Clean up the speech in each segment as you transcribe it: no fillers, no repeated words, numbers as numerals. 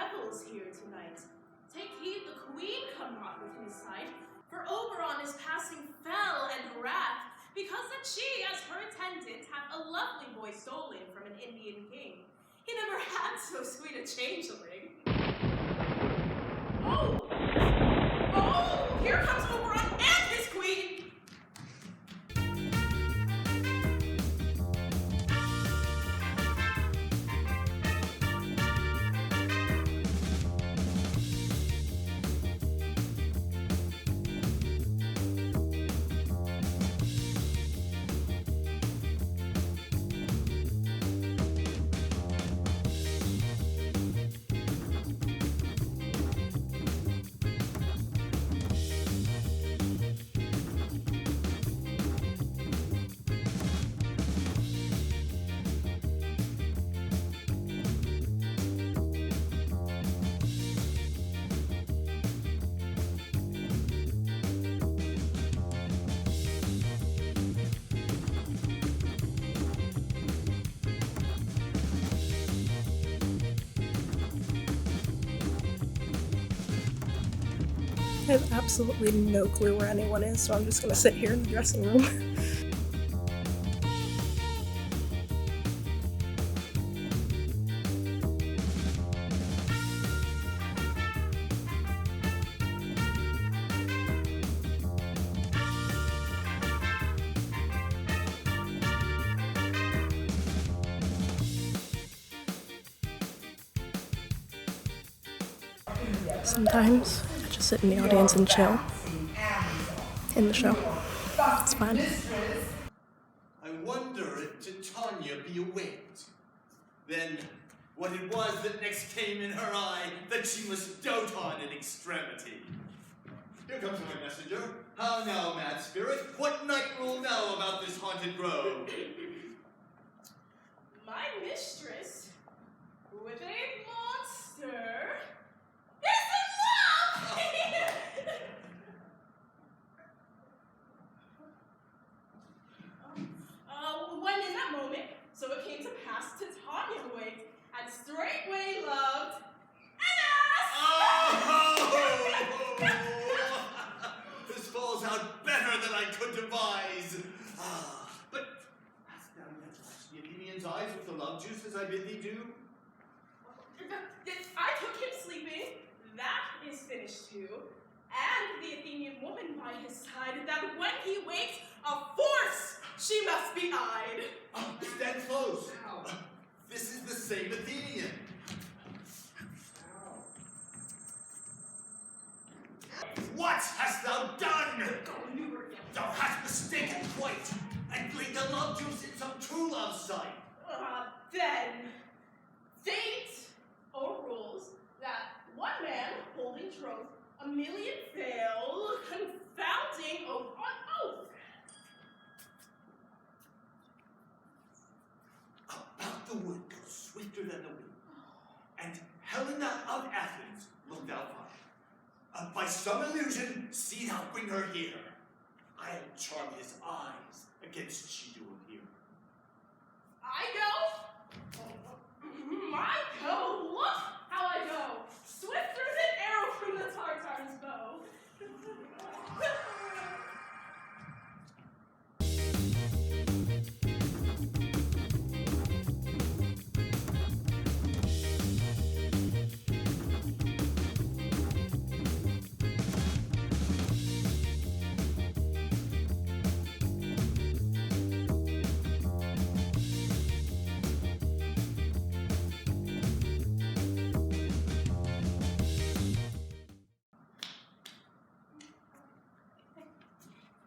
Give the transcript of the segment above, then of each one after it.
revels here tonight. Take heed the queen come not within his sight, for Oberon is passing fell and wrath, because that she, as her attendant, hath a lovely boy stolen from an Indian king. He never had so sweet a changeling. Oh! Oh! Here comes Oberon and his queen! I have absolutely no clue where anyone is, so I'm just gonna sit here in the dressing room. Sometimes I just sit in the audience and chill in the show. It's fine. I wonder if Titania be awaked. Then what it was that next came in her eye, that she must dote on in extremity. Here comes my messenger. How now, mad spirit? What night rule now about this haunted grove? My mistress, with a monster, is in love! When in that moment, so it came to pass, Titania awaked, and straightway loved an ass! Oh! This falls out better than I could devise. But hast thou yet watched the Athenian's eyes with the love juice as I bid thee do? I took him sleeping, that is finished too, and the Athenian woman by his side, that when he wakes, a force she must be eyed. Stand close. This is the same Athenian. What hast thou done? Thou hast mistaken quite, and laid the love juice in some true love sight. Then, fate rules that one man holding troth, a million fail, confounding oath on oath. About the wood goes swifter than the wind, and Helena of Athens look thou find. By some illusion, see thou bring her here. I'll charm his eyes against she do appear. I go? I go? Look how I go! Swifter than arrow from the Tartar's bow.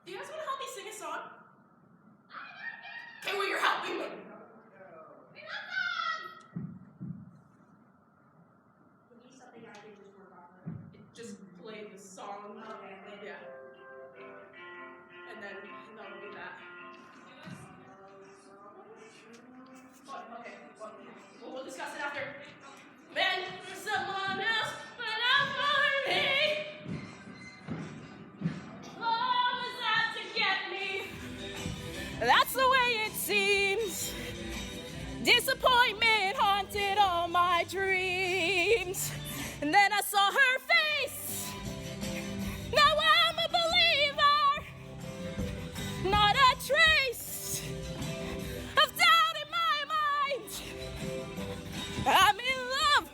Do you guys want to help me sing a song? Okay, well, you're helping me. We need something I can just work on. Just play the song. Okay. Yeah. And then that'll be that. Okay. Well, we'll discuss it after. Man, for someone else, but not for me. Love is out to get me. That's the way it seems. Disappointment haunted all my dreams. and then I saw her face. Now I'm a believer, not a trace of doubt in my mind. I'm in love.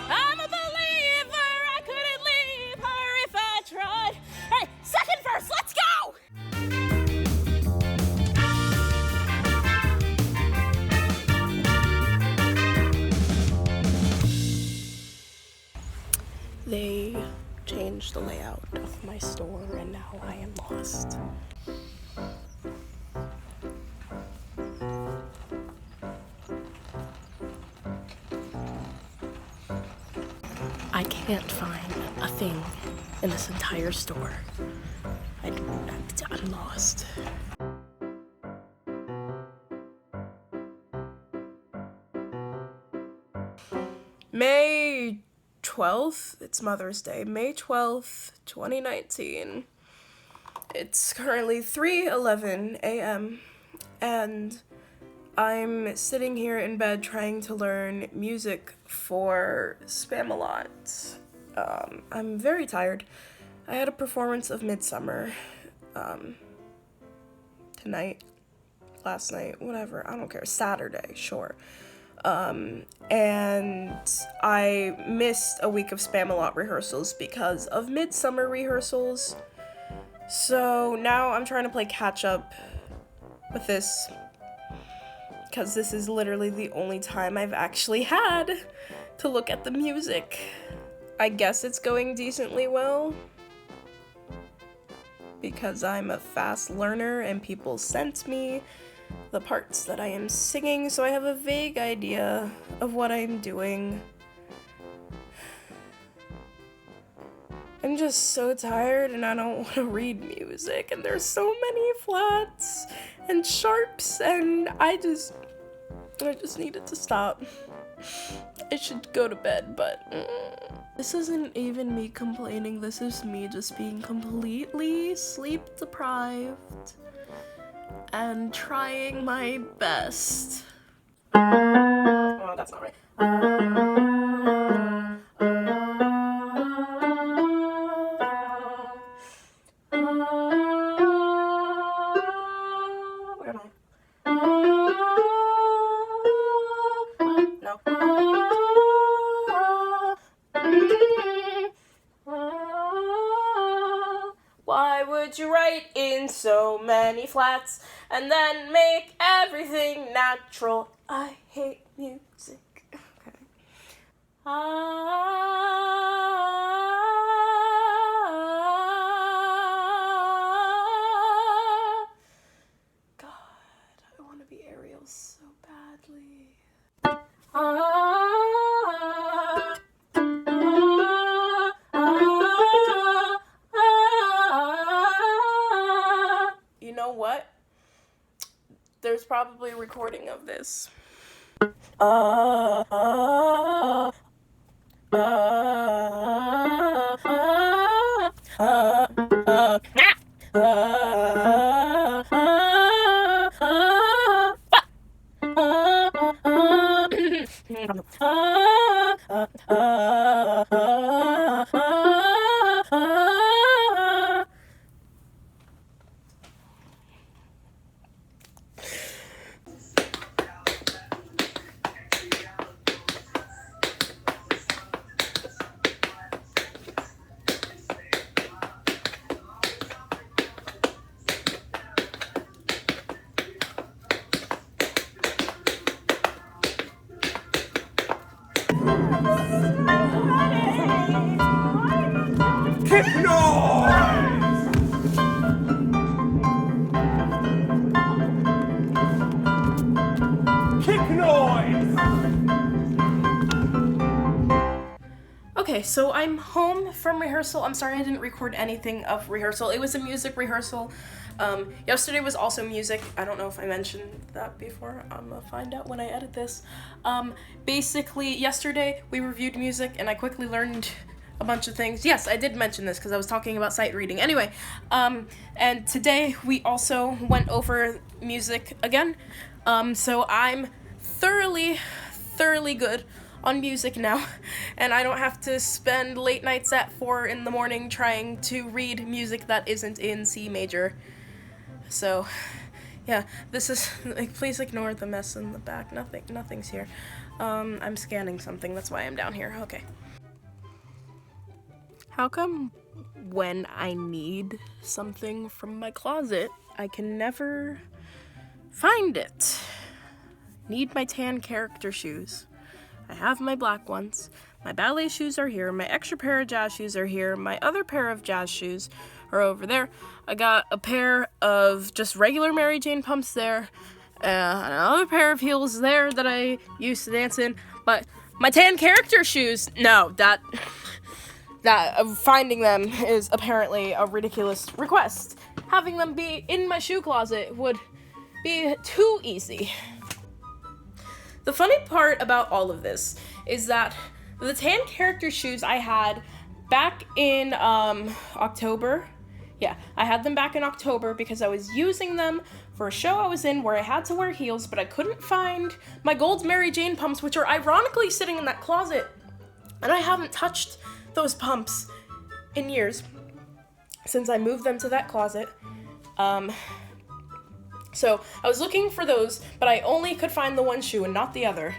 I'm a believer, I couldn't leave her if I tried. Hey, second verse, let's go! They changed the layout of my store and now I am lost. I can't find a thing in this entire store. I'm lost. May 12th, it's Mother's Day, May 12th, 2019. It's currently 3:11 a.m. and I'm sitting here in bed trying to learn music for Spamalot. I'm very tired. I had a performance of Midsummer tonight, last night, whatever, I don't care, Saturday, sure. And I missed a week of Spamalot rehearsals because of Midsummer rehearsals. So now I'm trying to play catch up with this because this is literally the only time I've actually had to look at the music. I guess it's going decently well because I'm a fast learner and people sent me the parts that I am singing, so I have a vague idea of what I'm doing. I'm just so tired and I don't want to read music and there's so many flats and sharps and I just needed to stop. I should go to bed, but this isn't even me complaining, this is me just being completely sleep deprived and trying my best. Oh, that's not right. Where am I? No. Why would you write in so many flats and then make everything natural? I hate music. Okay. God, I want to be Ariel so badly. You know what? There's probably a recording of this. Okay, so I'm home from rehearsal. I'm sorry I didn't record anything of rehearsal. It was a music rehearsal. Yesterday was also music. I don't know if I mentioned that before. I'm gonna find out when I edit this. Basically, yesterday we reviewed music and I quickly learned a bunch of things. Yes, I did mention this because I was talking about sight reading. Anyway, and today we also went over music again. So I'm thoroughly good on music now, and I don't have to spend late nights at 4 in the morning trying to read music that isn't in C major. So, yeah, this is, like, please ignore the mess in the back. Nothing's here. I'm scanning something, that's why I'm down here. Okay. How come when I need something from my closet, I can never find it? Need my tan character shoes. I have my black ones. My ballet shoes are here. My extra pair of jazz shoes are here. My other pair of jazz shoes are over there. I got a pair of just regular Mary Jane pumps there. Another pair of heels there that I used to dance in. But my tan character shoes, no, finding them is apparently a ridiculous request. Having them be in my shoe closet would be too easy. The funny part about all of this is that the tan character shoes I had back in October. Yeah, I had them back in October because I was using them for a show I was in where I had to wear heels, but I couldn't find my gold Mary Jane pumps, which are ironically sitting in that closet. And I haven't touched those pumps in years since I moved them to that closet. So I was looking for those, but I only could find the one shoe and not the other.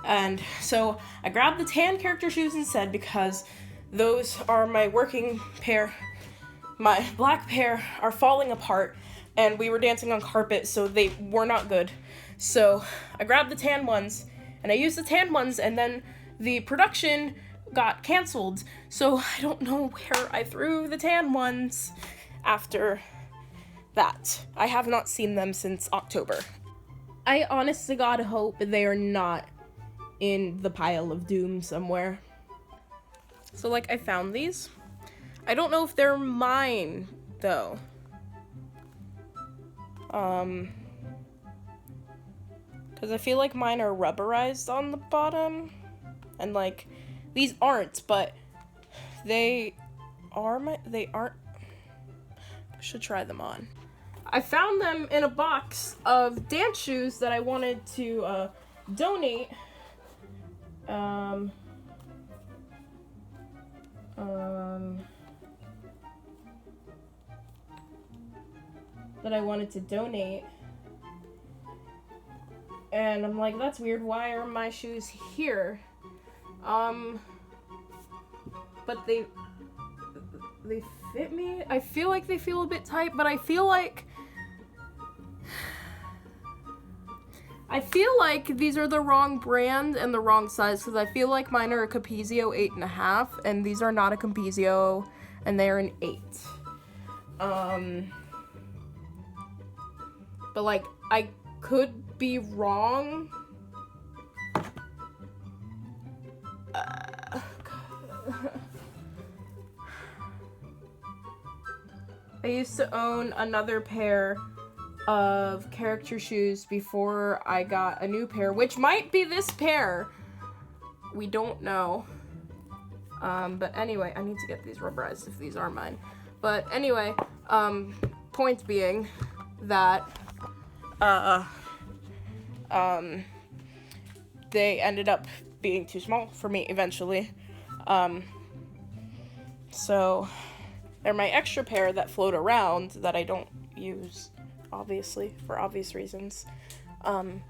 And so I grabbed the tan character shoes instead because those are my working pair. My black pair are falling apart and we were dancing on carpet, so they were not good. So I grabbed the tan ones and I used the tan ones, and then the production got canceled. So I don't know where I threw the tan ones after that. I have not seen them since October. I honest to God hope they are not in the pile of doom somewhere. So, like, I found these. I don't know if they're mine, though. Because I feel like mine are rubberized on the bottom. And, like, these aren't, but they aren't. I should try them on. I found them in a box of dance shoes that I wanted to donate. And I'm like, that's weird. Why are my shoes here? But they fit me. I feel like they feel a bit tight, but I feel like these are the wrong brand and the wrong size, because I feel like mine are a Capezio 8.5 and these are not a Capezio and they're an 8. But like, I could be wrong. I used to own another pair of character shoes before I got a new pair, which might be this pair. We don't know. But anyway, I need to get these rubberized if these are mine. But anyway, point being that they ended up being too small for me eventually. So they're my extra pair that float around that I don't use, obviously, for obvious reasons. I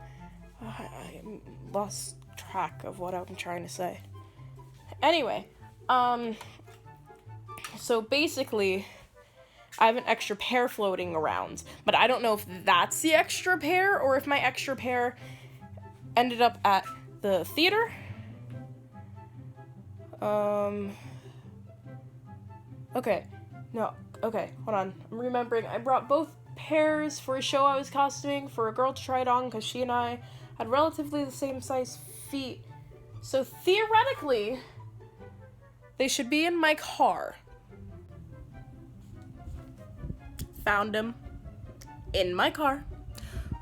lost track of what I'm trying to say. Anyway, so basically, I have an extra pair floating around, but I don't know if that's the extra pair or if my extra pair ended up at the theater. Okay, hold on. I'm remembering. I brought both pairs for a show I was costuming for a girl to try it on because she and I had relatively the same size feet. So theoretically, they should be in my car. Found them in my car,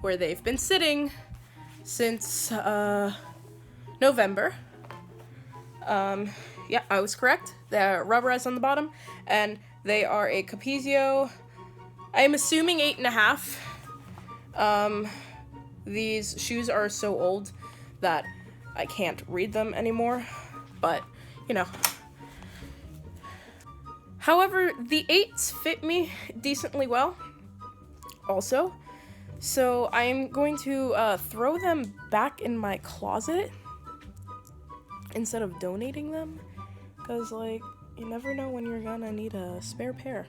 where they've been sitting since November. Yeah, I was correct. They're rubberized on the bottom, and they are a Capezio, I'm assuming 8.5. These shoes are so old that I can't read them anymore, but, you know. However, the 8s fit me decently well, also, so I'm going to throw them back in my closet instead of donating them, because, like, you never know when you're gonna need a spare pair.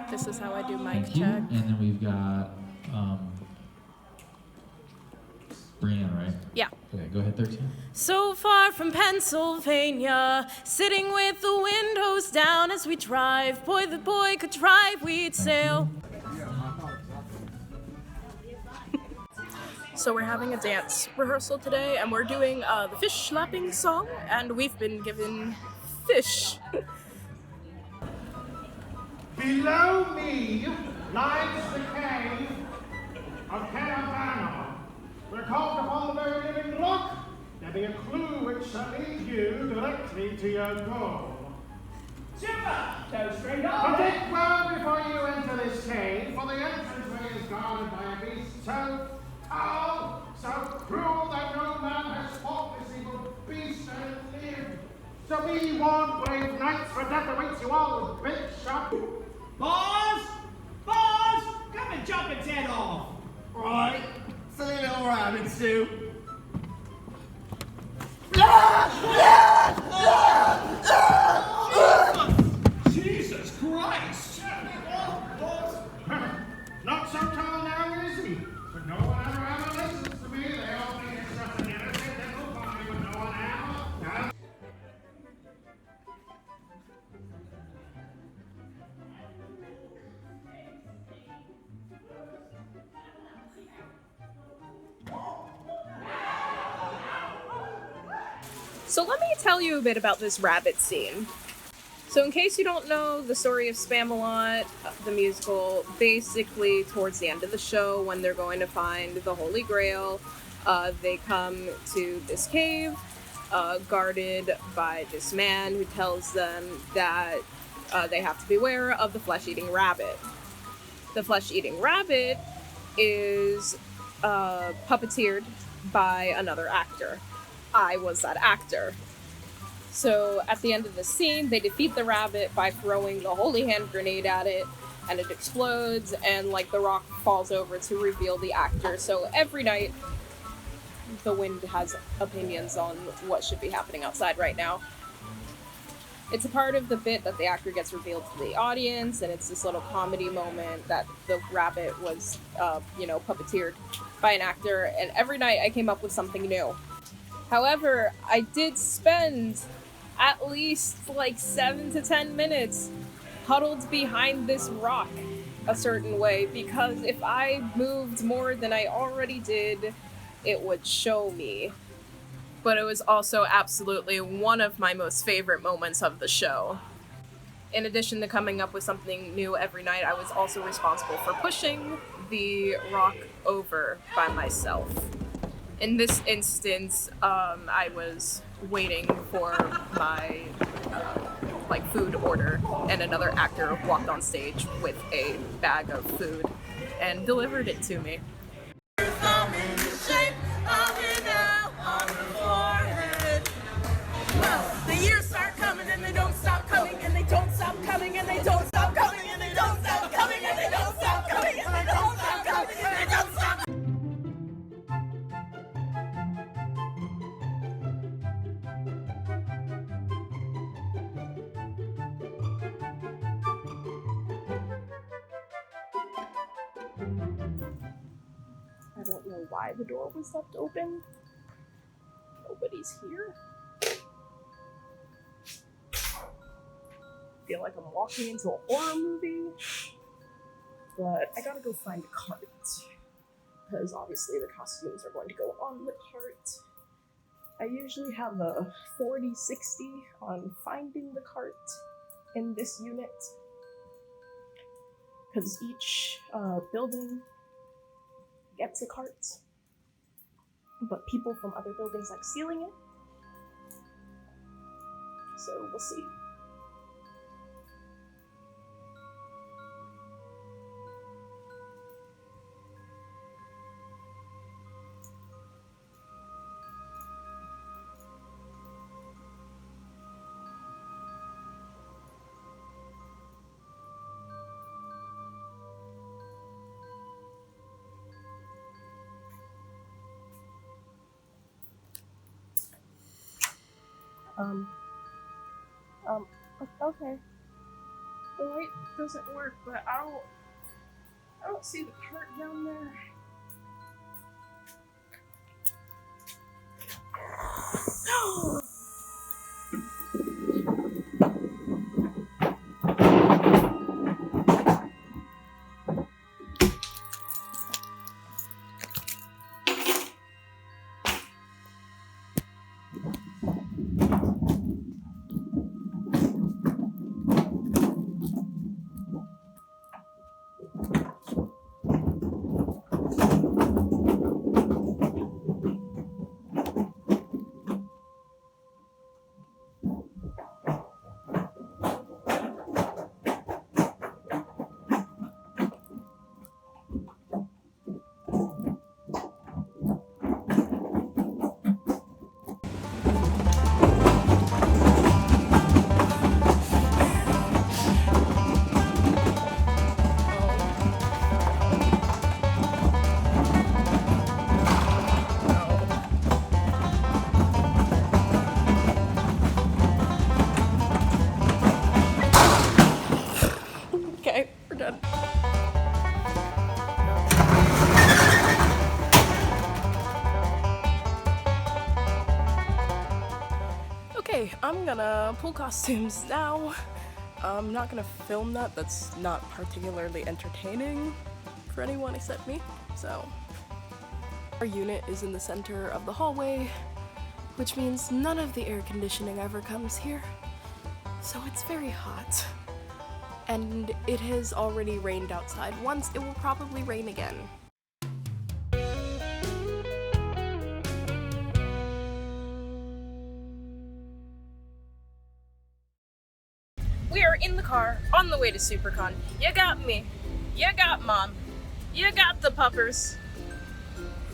This is how I do mic Thank you. check. And then we've got Brianna, right? Yeah. Okay, go ahead, 13. So far from Pennsylvania, sitting with the windows down as we drive. Boy, the boy could drive, we'd sail. So we're having a dance rehearsal today, and we're doing the fish slapping song, and we've been given fish. Below me lies the cave of Caravana. We're called upon the very living rock. There be a clue which shall lead you directly to your goal. Super! Go straight But on! think well before you enter this cave, for the entranceway is guarded by a beast so tall, so cruel that no man has fought this evil beast and lived. So be warned, brave knights, for death awaits you all with big sharp. Boss! Boss! Come and chop its head off! Right, silly little rabbit stew. Jesus Christ! Not so tall now, is he? But no one ever listens to me. They all think it's just an innocent little body, but no one ever. So let me tell you a bit about this rabbit scene. So in case you don't know the story of Spamalot, the musical, basically towards the end of the show when they're going to find the Holy Grail, they come to this cave guarded by this man who tells them that they have to beware of the flesh-eating rabbit. The flesh-eating rabbit is puppeteered by another actor. I was that actor. So at the end of the scene, they defeat the rabbit by throwing the holy hand grenade at it, and it explodes, and like the rock falls over to reveal the actor. So every night, the wind has opinions on what should be happening outside right now. It's a part of the bit that the actor gets revealed to the audience, and it's this little comedy moment that the rabbit was, puppeteered by an actor, and every night I came up with something new. However, I did spend at least like 7 to 10 minutes huddled behind this rock a certain way, because if I moved more than I already did, it would show me. But it was also absolutely one of my most favorite moments of the show. In addition to coming up with something new every night, I was also responsible for pushing the rock over by myself. In this instance, I was waiting for my food order, and another actor walked on stage with a bag of food and delivered it to me. The years start coming and they don't stop coming, and they don't stop coming, and they don't stop coming, and they don't stop coming, and they don't stop coming, and they don't stop coming, and they don't stop. I don't know why the door was left open. Nobody's here. I feel like I'm walking into a horror movie. But I gotta go find a cart. Because obviously the costumes are going to go on the cart. I usually have a 40-60 on finding the cart in this unit. Because each building gets a cart, but people from other buildings like stealing it. So we'll see. Okay. The light doesn't work, but I don't see the cart down there. Okay, we're done. Okay, I'm gonna pull costumes now. I'm not gonna film that. That's not particularly entertaining for anyone except me, so. Our unit is in the center of the hallway, which means none of the air conditioning ever comes here. So it's very hot. And it has already rained outside once. It will probably rain again. We are in the car on the way to SuperCon. You got me. You got Mom. You got the puppers.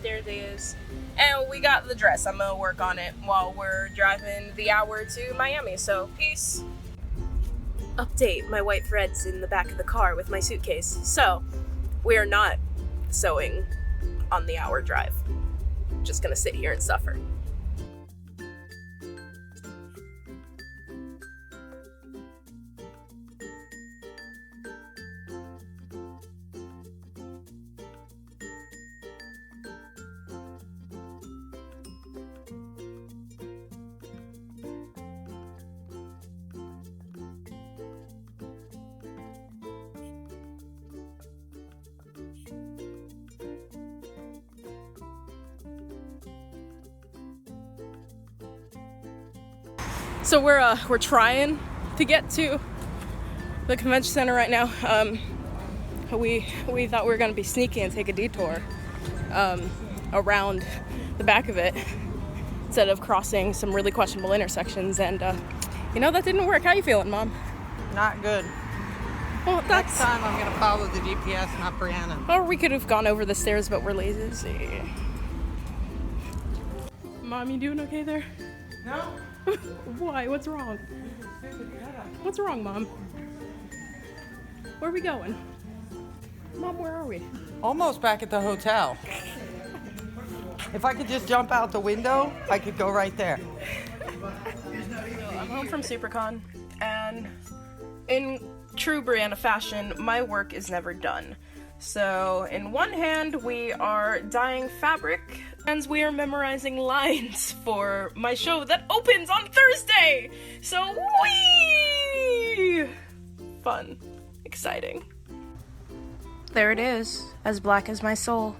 There they is. And we got the dress. I'm gonna work on it while we're driving the hour to Miami, so peace. Update, my white thread's in the back of the car with my suitcase. So, we are not sewing on the hour drive. Just gonna sit here and suffer. So we're trying to get to the convention center right now. We thought we were gonna be sneaky and take a detour around the back of it instead of crossing some really questionable intersections, and you know, that didn't work. How you feeling, Mom? Not good. Well, Next time I'm gonna follow the GPS, not Brianna. Or we could have gone over the stairs, but we're lazy. Mom, you doing okay there? No. Why? What's wrong? What's wrong, Mom? Where are we going? Mom, where are we? Almost back at the hotel. If I could just jump out the window, I could go right there. I'm home from SuperCon, and in true Brianna fashion, my work is never done. So, in one hand, we are dyeing fabric, and we are memorizing lines for my show that opens on Thursday! So, whee! Fun. Exciting. There it is, as black as my soul.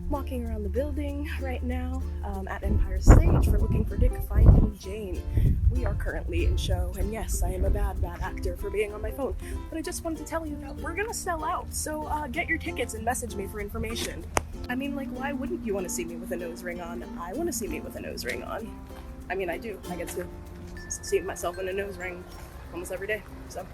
Walking around the building right now at Empire Stage for Looking for Dick, Finding Jane. We are currently in show, and yes, I am a bad actor for being on my phone, but I just wanted to tell you that we're gonna sell out, so get your tickets and message me for information. I mean, like, why wouldn't you want to see me with a nose ring on? I want to see me with a nose ring on. I mean, I do. I get to see myself in a nose ring almost every day, so.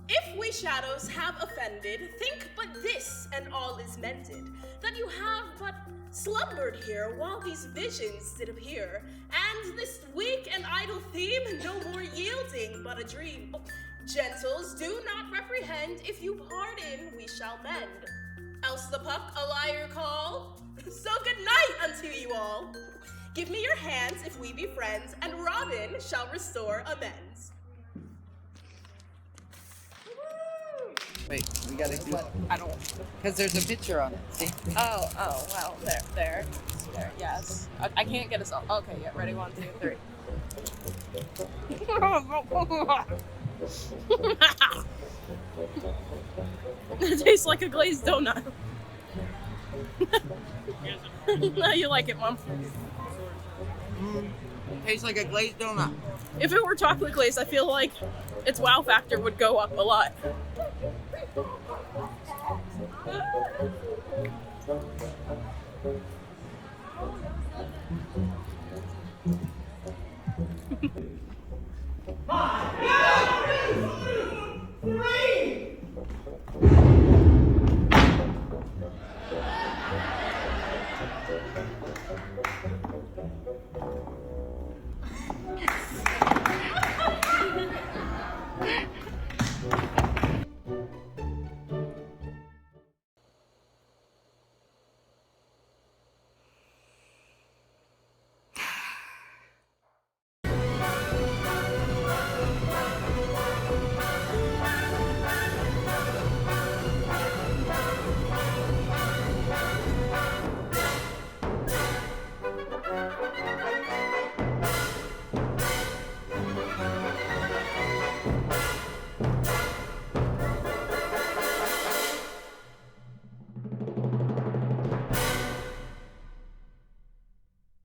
If we shadows have offended, offended, think but this, and all is mended, that you have but slumbered here while these visions did appear, and this weak and idle theme no more yielding but a dream. Gentles, do not reprehend, if you pardon, we shall mend. Else the puck a liar call. So good night unto you all. Give me your hands if we be friends, and Robin shall restore amends. Wait, we gotta do. I don't. Because there's a picture on it. See? Oh, well, there, yes. I can't get us all. Okay, yeah, ready, 1, 2, 3. It tastes like a glazed donut. No, you like it, Mom. Tastes like a glazed donut. If it were chocolate glazed, I feel like its wow factor would go up a lot.